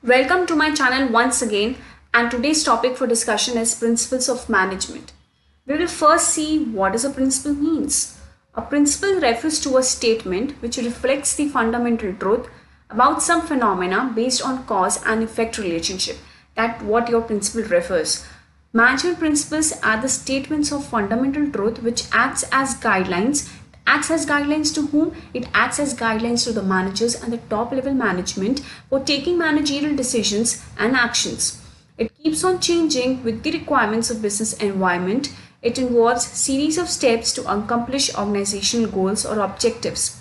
Welcome to my channel once again, and today's topic for discussion is principles of management. We will first see what does a principle means. A principle refers to a statement which reflects the fundamental truth about some phenomena based on cause and effect relationship. That what your principle refers. Management principles are the statements of fundamental truth which acts as guidelines to whom? It acts as guidelines to the managers and the top level management for taking managerial decisions and actions. It keeps on changing with the requirements of business environment. It involves series of steps to accomplish organizational goals or objectives.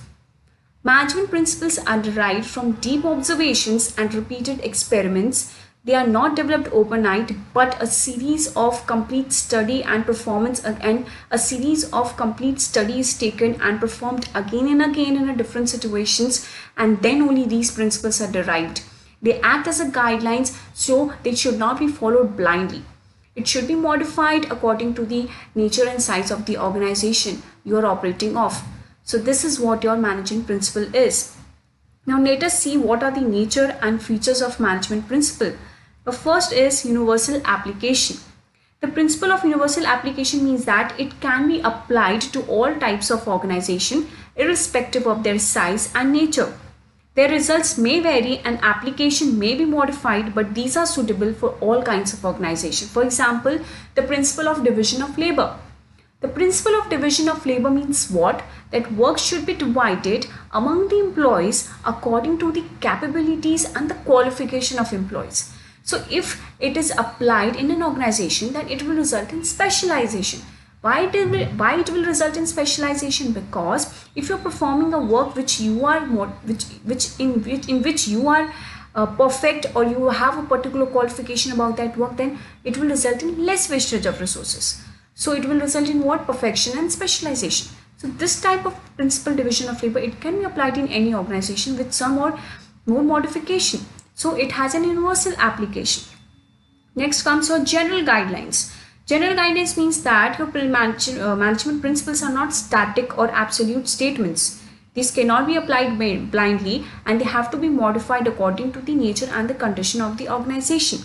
Management principles are derived from deep observations and repeated experiments. They are not developed overnight, but a series of complete study and performance and a series of complete studies taken and performed again and again in a different situations, and then only these principles are derived. They act as a guidelines, so they should not be followed blindly. It should be modified according to the nature and size of the organization you are operating of. So this is what your management principle is. Now let us see what are the nature and features of management principle. The first is universal application. The principle of universal application means that it can be applied to all types of organization irrespective of their size and nature. Their results may vary and application may be modified, but these are suitable for all kinds of organization. For example, the principle of division of labor. The principle of division of labor means what? That work should be divided among the employees according to the capabilities and the qualification of employees. So if it is applied in an organization, then it will result in specialization. Why it will result in specialization? Because if you're performing a work which you are in which you are perfect, or you have a particular qualification about that work, then it will result in less wastage of resources. So it will result in what? Perfection and specialization. So this type of principal division of labor, it can be applied in any organization with some or more modification. So it has an universal application. Next comes your general guidelines. General guidelines means that your management principles are not static or absolute statements. These cannot be applied blindly, and they have to be modified according to the nature and the condition of the organization.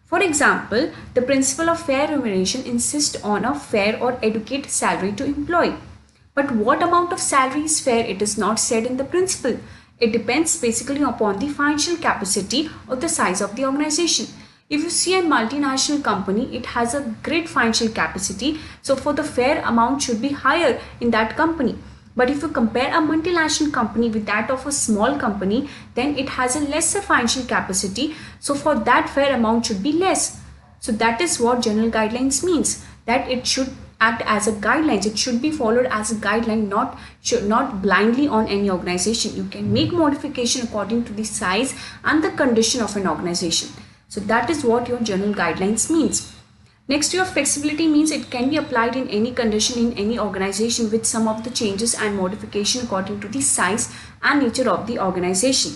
For example, the principle of fair remuneration insists on a fair or adequate salary to employee. But what amount of salary is fair? It is not said in the principle. It depends basically upon the financial capacity or the size of the organization. If you see a multinational company, it has a great financial capacity, so for the fair amount should be higher in that company. But if you compare a multinational company with that of a small company, then it has a lesser financial capacity, so for that fair amount should be less. So that is what general guidelines means, that it should act as a guidelines. It should be followed as a guideline, not blindly on any organization. You can make modification according to the size and the condition of an organization. So that is what your general guidelines means. Next, your flexibility means it can be applied in any condition in any organization with some of the changes and modification according to the size and nature of the organization.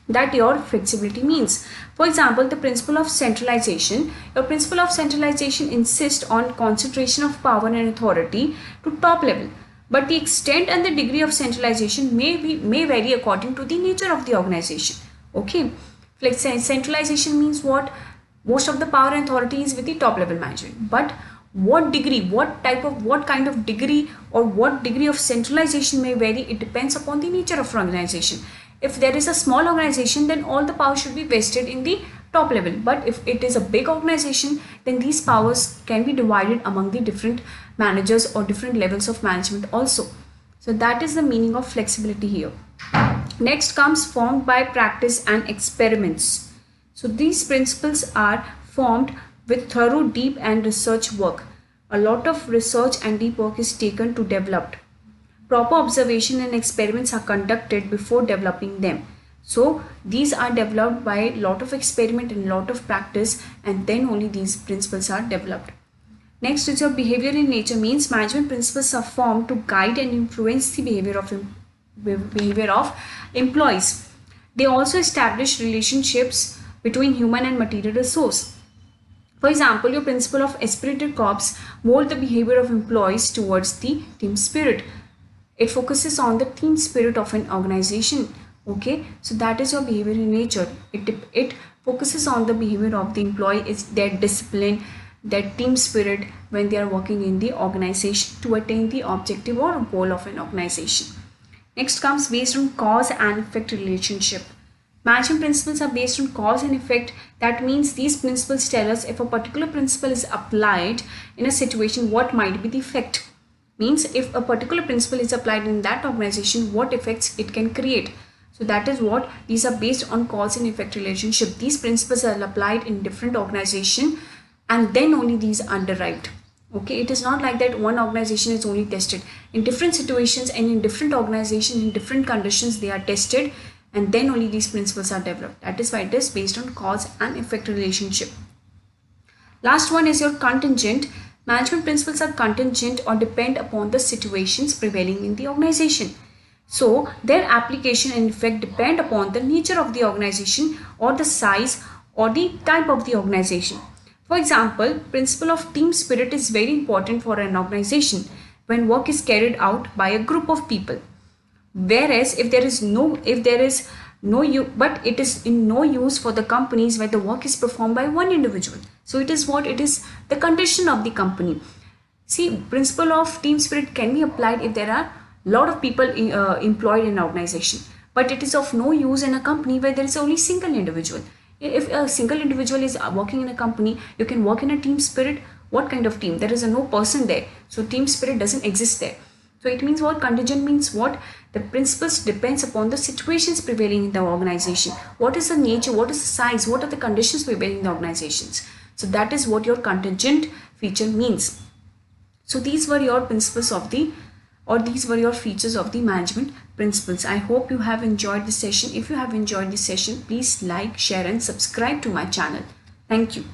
That your flexibility means. For example, the principle of centralization. Your principle of centralization insists on concentration of power and authority to top level, but the extent and the degree of centralization may vary according to the nature of the organization. Okay, centralization means what? Most of the power and authority is with the top level management, but what degree, what kind of degree, or what degree of centralization may vary. It depends upon the nature of organization. If there is a small organization, then all the power should be vested in the top level. But if it is a big organization, then these powers can be divided among the different managers or different levels of management also. So that is the meaning of flexibility here. Next comes formed by practice and experiments. So these principles are formed with thorough, deep and research work. A lot of research and deep work is taken to develop. Proper observation and experiments are conducted before developing them. So these are developed by a lot of experiment and lot of practice, and then only these principles are developed. Next is your behavior in nature. Means management principles are formed to guide and influence the behavior of employees. They also establish relationships between human and material resource. For example, your principle of esprit de corps mold the behavior of employees towards the team spirit. It focuses on the team spirit of an organization. Okay, so that is your behavior in nature. It focuses on the behavior of the employee, is their discipline, their team spirit when they are working in the organization to attain the objective or goal of an organization. Next comes based on cause and effect relationship. Management principles are based on cause and effect. That means these principles tell us if a particular principle is applied in a situation, what might be the effect. Means if a particular principle is applied in that organization, what effects it can create. So that is what these are based on cause and effect relationship. These principles are applied in different organization and then only these are derived. Okay, it is not like that one organization is only tested. In different situations and in different organizations, in different conditions, they are tested and then only these principles are developed. That is why it is based on cause and effect relationship. Last one is your contingent. Management principles are contingent or depend upon the situations prevailing in the organization. So their application and effect depend upon the nature of the organization or the size or the type of the organization. For example, principle of team spirit is very important for an organization when work is carried out by a group of people. Whereas if there is no but it is in no use for the companies where the work is performed by one individual. So it is what it is the condition of the company. See, principle of team spirit can be applied if there are lot of people employed in an organization, but it is of no use in a company where there is only single individual. If a single individual is working in a company, you can work in a team spirit. What kind of team? There is no person there, so team spirit doesn't exist there. So it means what? Contingent means what? The principles depends upon the situations prevailing in the organization. What is the nature? What is the size? What are the conditions prevailing in the organizations? So that is what your contingent feature means. So these were your principles of the, or these were your features of the management principles. I hope you have enjoyed this session. If you have enjoyed this session, please like, share and subscribe to my channel. Thank you.